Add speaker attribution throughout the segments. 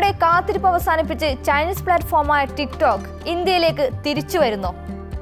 Speaker 1: ആരാധകരുടെ കാത്തിരിപ്പ് അവസാനിപ്പിച്ച് ചൈനീസ് പ്ലാറ്റ്ഫോമായ ടിക്ടോക്ക് ഇന്ത്യയിലേക്ക് തിരിച്ചു വരുന്നു.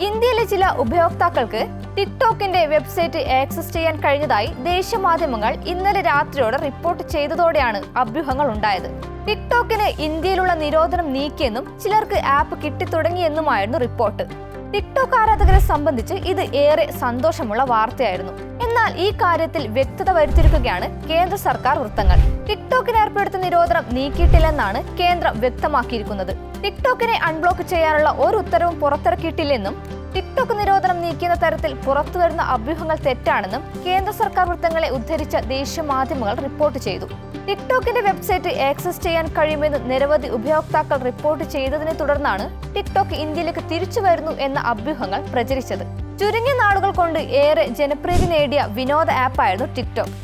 Speaker 1: ഇന്ത്യയിലെ ചില ഉപയോക്താക്കൾക്ക് ടിക്ടോക്കിന്റെ വെബ്സൈറ്റ് ആക്സസ് ചെയ്യാൻ കഴിഞ്ഞതായി ദേശീയ മാധ്യമങ്ങൾ ഇന്നലെ രാത്രിയോടെ റിപ്പോർട്ട് ചെയ്തതോടെയാണ് അഭ്യൂഹങ്ങൾ ഉണ്ടായത്. ടിക്ടോക്കിന് ഇന്ത്യയിലുള്ള നിരോധനം നീക്കിയെന്നും ചിലർക്ക് ആപ്പ് കിട്ടിത്തുടങ്ങിയെന്നുമായിരുന്നു റിപ്പോർട്ട്. ടിക്ടോക്ക് ആരാധകരെ സംബന്ധിച്ച് ഇത് ഏറെ സന്തോഷമുള്ള വാർത്തയായിരുന്നു. എന്നാൽ ഈ കാര്യത്തിൽ വ്യക്തത വരുത്തിയിരിക്കുകയാണ് കേന്ദ്ര സർക്കാർ വൃത്തങ്ങൾ. ടിക്ടോക്കിന് ഏർപ്പെടുത്തിയ നിരോധനം നീക്കിയിട്ടില്ലെന്നാണ് കേന്ദ്രം വ്യക്തമാക്കിയിരിക്കുന്നത്. ടിക്ടോക്കിനെ അൺബ്ലോക്ക് ചെയ്യാനുള്ള ഒരു ഉത്തരവും പുറത്തിറക്കിയിട്ടില്ലെന്നും ടിക്ടോക്ക് നിരോധനം നീക്കിയെന്ന തരത്തിൽ പുറത്തുവരുന്ന അഭ്യൂഹങ്ങൾ തെറ്റാണെന്നും കേന്ദ്ര സർക്കാർ വൃത്തങ്ങളെ ഉദ്ധരിച്ച ദേശീയ മാധ്യമങ്ങൾ റിപ്പോർട്ട് ചെയ്തു. ടിക്ടോക്കിന്റെ വെബ്സൈറ്റ് ആക്സസ് ചെയ്യാൻ കഴിയുമെന്ന് നിരവധി ഉപയോക്താക്കൾ റിപ്പോർട്ട് ചെയ്തതിനെ തുടർന്നാണ് ടിക്ടോക്ക് ഇന്ത്യയിലേക്ക് തിരിച്ചു വരുന്നു എന്ന അഭ്യൂഹങ്ങൾ പ്രചരിച്ചത്. ചുരുങ്ങിയ നാളുകൾ കൊണ്ട് ഏറെ ജനപ്രീതി നേടിയ വിനോദ ആപ്പായിരുന്നു ടിക്ടോക്ക്.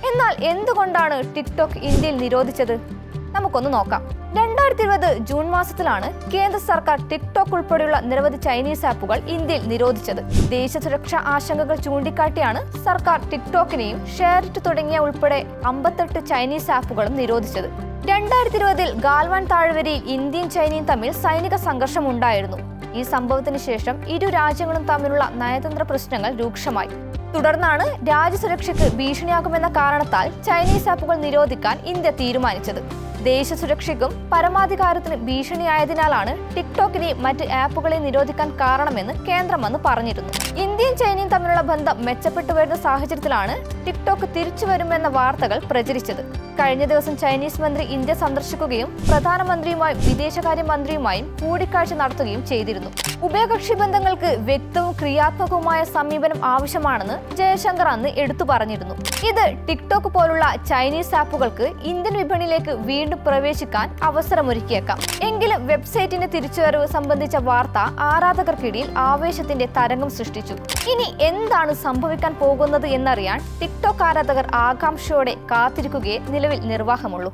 Speaker 1: എന്നാൽ എന്തുകൊണ്ടാണ് ടിക്ടോക്ക് ഇന്ത്യയിൽ നിരോധിച്ചത്? നമുക്കൊന്ന് നോക്കാം. 2020 ജൂൺ മാസത്തിലാണ് കേന്ദ്ര സർക്കാർ ടിക്ടോക്ക് ഉൾപ്പെടെയുള്ള നിരവധി ചൈനീസ് ആപ്പുകൾ ഇന്ത്യയിൽ നിരോധിച്ചത്. ദേശീയ സുരക്ഷാ ആശങ്കകൾ ചൂണ്ടിക്കാട്ടിയാണ് സർക്കാർ ടിക്ടോക്കിനെയും ഷെയറിറ്റ് തുടങ്ങിയ ഉൾപ്പെടെ 58 ചൈനീസ് ആപ്പുകളും നിരോധിച്ചത്. 2020 ഗാൽവാൻ താഴ്വരയിൽ ഇന്ത്യയും ചൈനയും തമ്മിൽ സൈനിക സംഘർഷം ഉണ്ടായിരുന്നു. ഈ സംഭവത്തിന് ശേഷം ഇരു രാജ്യങ്ങളും തമ്മിലുള്ള നയതന്ത്ര പ്രശ്നങ്ങൾ രൂക്ഷമായി. തുടർന്നാണ് രാജ്യസുരക്ഷയ്ക്ക് ഭീഷണിയാകുമെന്ന കാരണത്താൽ ചൈനീസ് ആപ്പുകൾ നിരോധിക്കാൻ ഇന്ത്യ തീരുമാനിച്ചത്. ദേശീയ സുരക്ഷയ്ക്കും പരമാധികാരത്തിന് ഭീഷണിയായതിനാലാണ് ടിക്ടോക്കിനെ മറ്റ് ആപ്പുകളെ നിരോധിക്കാൻ കാരണമെന്ന് കേന്ദ്രം അന്ന് പറഞ്ഞിരുന്നു. ഇന്ത്യയും ചൈനയും തമ്മിലുള്ള ബന്ധം മെച്ചപ്പെട്ടു വരുന്ന സാഹചര്യത്തിലാണ് ടിക്ടോക്ക് തിരിച്ചു വരുമെന്ന വാർത്തകൾ പ്രചരിച്ചത്. കഴിഞ്ഞ ദിവസം ചൈനീസ് മന്ത്രി ഇന്ത്യ സന്ദർശിക്കുകയും പ്രധാനമന്ത്രിയുമായും വിദേശകാര്യമന്ത്രിയുമായും കൂടിക്കാഴ്ച നടത്തുകയും ചെയ്തിരുന്നു. ഉഭയകക്ഷി ബന്ധങ്ങൾക്ക് വ്യക്തവും ക്രിയാത്മകവുമായ സമീപനം ആവശ്യമാണെന്ന് ജയശങ്കർ അന്ന് എടുത്തു പറഞ്ഞിരുന്നു. ഇത് ടിക്ടോക്ക് പോലുള്ള ചൈനീസ് ആപ്പുകൾക്ക് ഇന്ത്യൻ വിപണിയിലേക്ക് വീണ്ടും പ്രവേശിക്കാൻ അവസരമൊരുക്കിയേക്കാം. എങ്കിലും വെബ്സൈറ്റിന്റെ തിരിച്ചുവരവ് സംബന്ധിച്ച വാർത്ത ആരാധകർക്കിടയിൽ ആവേശത്തിന്റെ തരംഗം സൃഷ്ടിച്ചു. ഇനി എന്താണ് സംഭവിക്കാൻ പോകുന്നത് എന്നറിയാൻ ടിക്ടോക്ക് ആരാധകർ ആകാംക്ഷയോടെ കാത്തിരിക്കുകയേ നിലവിൽ നിർവാഹമുള്ളൂ.